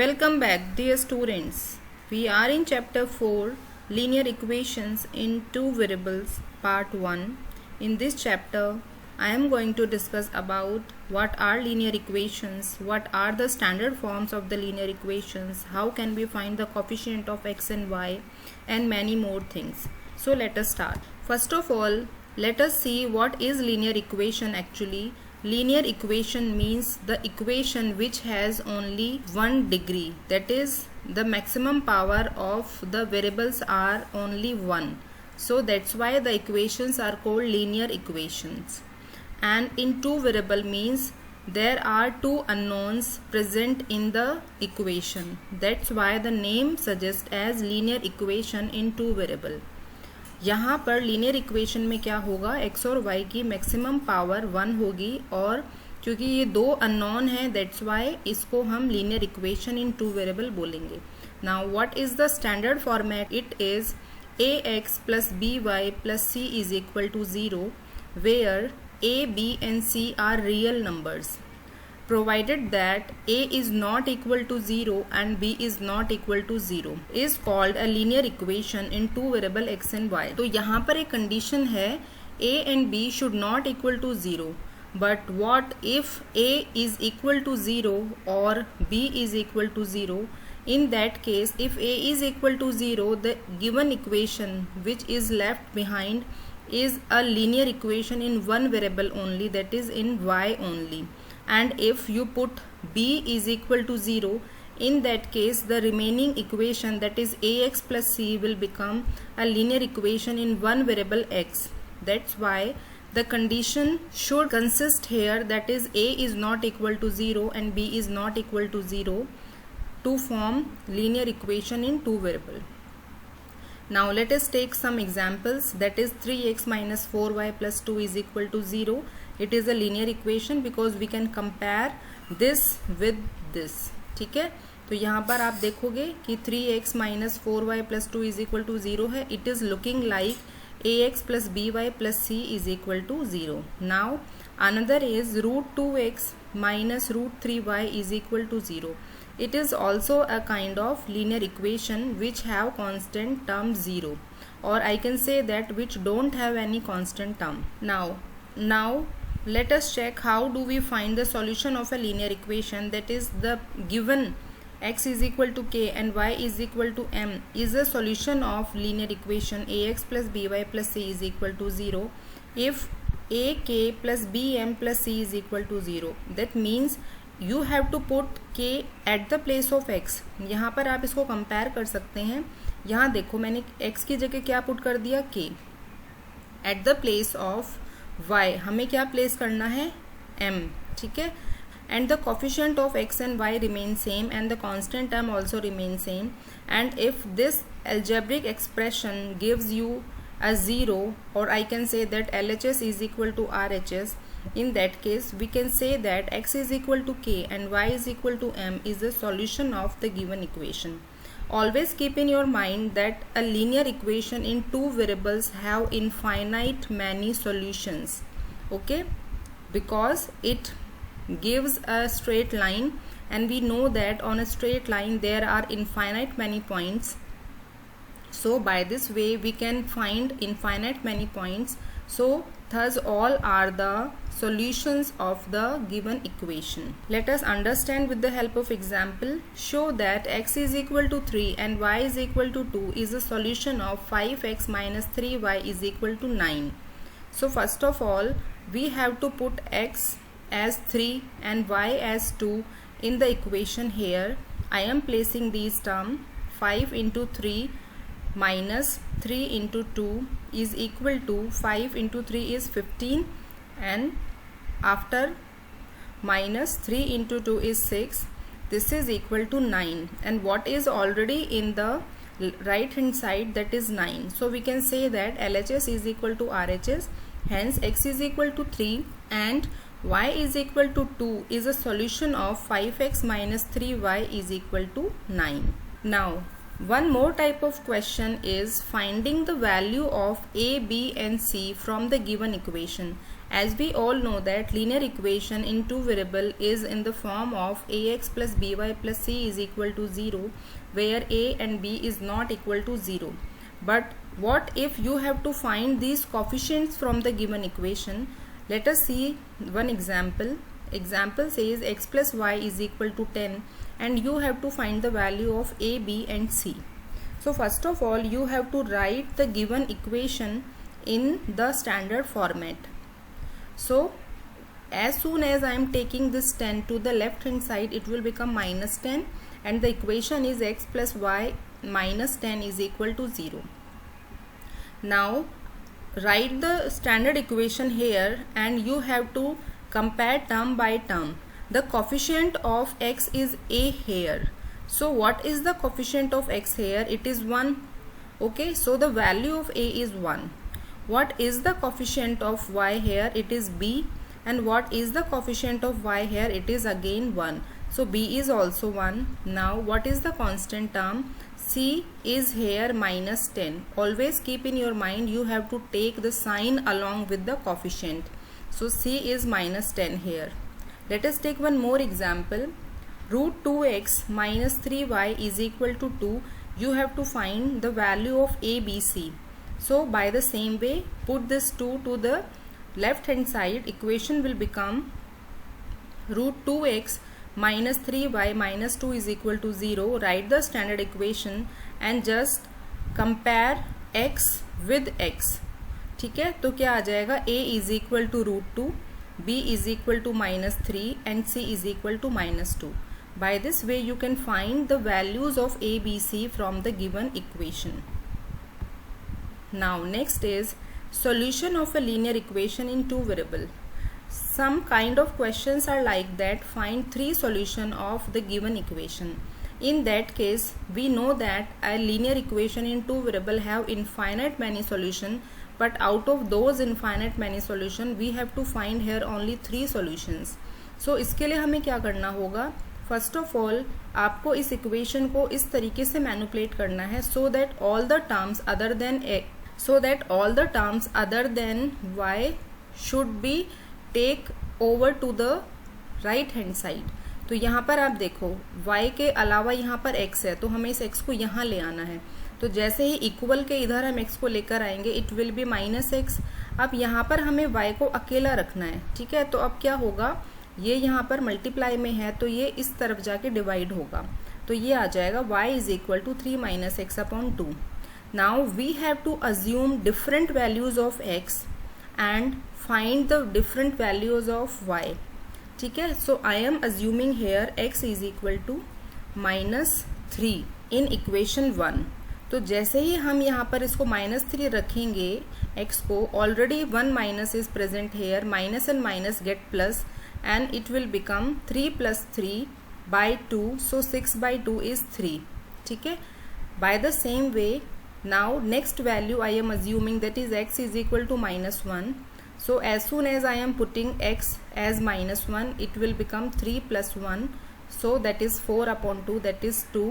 Welcome back, dear students. We are in chapter 4, linear equations in two variables, part 1. In this chapter, I am going to discuss about what are linear equations, what are the standard forms of the linear equations, how can we find the coefficient of x and y, and many more things. So let us start. First of all, let us see what is linear equation actually. Linear equation means the equation which has only one degree, that is the maximum power of the variables are only 1. So that's why the equations are called linear equations. And in two variable means there are two unknowns present in the equation. That's why the name suggests as linear equation in two variable. यहाँ पर linear equation में क्या होगा, x और y की maximum power 1 होगी और क्योंकि ये दो अननोन है दैट्स वाई इसको हम linear equation in two variable बोलेंगे. Now what is the standard format? It is ax plus by plus c is equal to 0 where a, b and c are real numbers. Provided that a is not equal to 0 and b is not equal to 0 is called a linear equation in two variable x and y. तो यहाँ पर एक condition है a and b should not equal to 0. But what if a is equal to 0 or b is equal to 0? In that case, if a is equal to 0, the given equation which is left behind is a linear equation in one variable only, that is in y only. And if you put b is equal to 0, in that case the remaining equation, that is ax plus c, will become a linear equation in one variable x. That's why the condition should consist here, that is a is not equal to 0 and b is not equal to 0 to form linear equation in two variable. Now let us take some examples, that is 3x minus 4y plus 2 is equal to 0. It is a linear equation because we can compare this with this. ठीक है, तो यहाँ पर आप देखोगे कि 3x minus 4y plus 2 is equal to 0 है. It is looking like ax plus by plus c is equal to 0. Now another is root 2x minus root 3y is equal to 0. It is also a kind of linear equation which have constant term 0, or I can say that which don't have any constant term. Now let us check how do we find the solution of a linear equation, that is the given x is equal to k and y is equal to m is a solution of linear equation ax plus by plus c is equal to 0 if ak plus bm plus c is equal to 0. That means you have to put k at the place of x. यहाँ पर आप इसको compare कर सकते हैं. यहाँ देखो मैंने x की जगह क्या पुट कर दिया, k. At the place of y हमें क्या प्लेस करना है, m. ठीक है, and the coefficient of x and y remain same and the constant term also remain same. And if this algebraic expression gives you a 0, or I can say that LHS is equal to RHS, in that case we can say that x is equal to k and y is equal to m is the solution of the given equation. Always keep in your mind that a linear equation in two variables have infinite many solutions, okay, because it gives a straight line and we know that on a straight line there are infinite many points. So by this way we can find infinite many points. So thus all are the solutions of the given equation. Let us understand with the help of example. Show that x is equal to 3 and y is equal to 2 is a solution of 5x minus 3y is equal to 9. So first of all we have to put x as 3 and y as 2 in the equation here. I am placing these terms. 5 into 3 minus 3 into 2 is equal to 5 into 3 is 15, and after minus 3 into 2 is 6. This is equal to 9, and what is already in the right hand side, that is 9. So we can say that LHS is equal to RHS, hence x is equal to 3 and y is equal to 2 is a solution of 5x minus 3y is equal to 9. Now One more type of question is finding the value of a, b and c from the given equation. As we all know that linear equation in two variable is in the form of ax plus by plus c is equal to 0, where a and b is not equal to 0. But what if you have to find these coefficients from the given equation? Let us see one example. Example says x plus y is equal to 10 and you have to find the value of a, b and c. So first of all you have to write the given equation in the standard format. So as soon as I am taking this 10 to the left hand side, it will become minus 10 and the equation is x plus y minus 10 is equal to 0. Now write the standard equation here and you have to compare term by term. The coefficient of x is a here. So what is the coefficient of x here? It is 1. Okay, so the value of a is 1. What is the coefficient of y here? It is b. And what is the coefficient of y here? It is again 1. So b is also 1. Now what is the constant term? C is here minus 10. Always keep in your mind you have to take the sign along with the coefficient. So c is minus 10 here. Let us take one more example. Root 2x minus 3y is equal to 2. You have to find the value of a, b, c. So by the same way, put this 2 to the left hand side. Equation will become root 2x minus 3y minus 2 is equal to 0. Write the standard equation and just compare x with x. ठीक है, तो क्या आ जाएगा? a is equal to root 2, b is equal to minus 3 and c is equal to minus 2. By this way you can find the values of a, b, c from the given equation. Now next is solution of a linear equation in two variable. Some kind of questions are like that. Find three solution of the given equation. In that case we know that a linear equation in two variable have infinite many solution, but out of those infinite many solution we have to find here only three solutions. So इसके लिए हमें क्या करना होगा? First of all आपको इस equation को इस तरीके से मैनिपुलेट करना है so that all the terms other than y should be take over to the right hand side. तो यहाँ पर आप देखो y के अलावा यहाँ पर x है, तो हमें इस x को यहाँ ले आना है. तो जैसे ही इक्वल के इधर हम x को लेकर आएंगे it will be minus x. अब यहाँ पर हमें y को अकेला रखना है. ठीक है, तो अब क्या होगा? ये यहाँ पर मल्टीप्लाई में है तो ये इस तरफ जाके डिवाइड होगा, तो ये आ जाएगा y is equal to 3 minus x upon 2. Now we have to assume different values of x and find the different values of y. ठीक है, so I am assuming here x is equal to minus 3 in equation 1. तो जैसे ही हम यहाँ पर इसको minus 3 रखेंगे x को, already 1 minus is present here, minus and minus gate plus and it will become 3 plus 3 by 2, so 6 by 2 is 3. ठीक है, by the same way now next value I am assuming that is x is equal to minus 1. So as soon as I am putting x as minus 1 it will become 3 plus 1, so that is 4 upon 2, that is 2.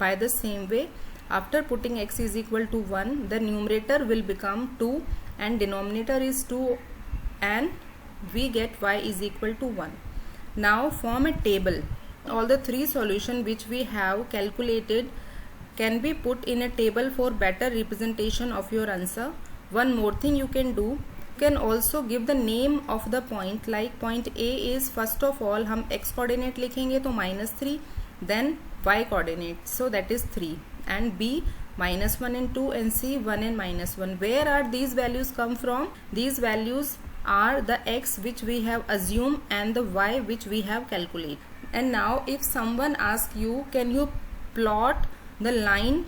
By the same way after putting x is equal to 1 the numerator will become 2 and denominator is 2 and we get y is equal to 1. Now form a table. All the three solution which we have calculated can be put in a table for better representation of your answer. One more thing you can do, you can also give the name of the point. Like point A is first of all हम x coordinate लिखेंगे तो -3, then y coordinate, so that is 3, and B -1 and 2 and C 1 and -1. Where are these values come from? These values are the x which we have assumed and the y which we have calculated. And now if someone asks you, can you plot the line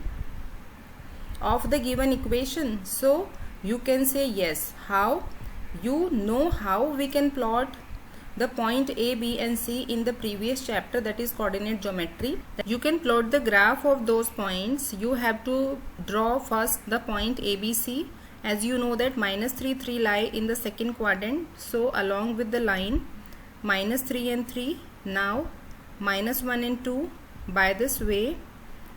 of the given equation? So you can say yes. How? You know how we can plot the point A, B and C in the previous chapter, that is coordinate geometry. You can plot the graph of those points. You have to draw first the point A, B, C. As you know that -3, 3 lie in the second quadrant, so along with the line -3 and 3, now -1 and 2, by this way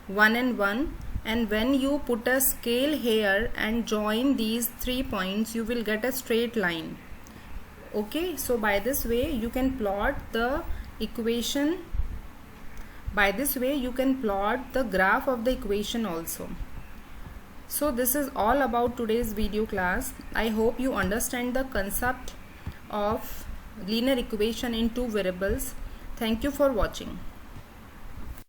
1 and 1, and when you put a scale here and join these 3 points, you will get a straight line. Okay, so by this way you can plot the equation. By this way you can plot the graph of the equation also. So this is all about today's video class. I hope you understand the concept of linear equation in two variables. Thank you for watching.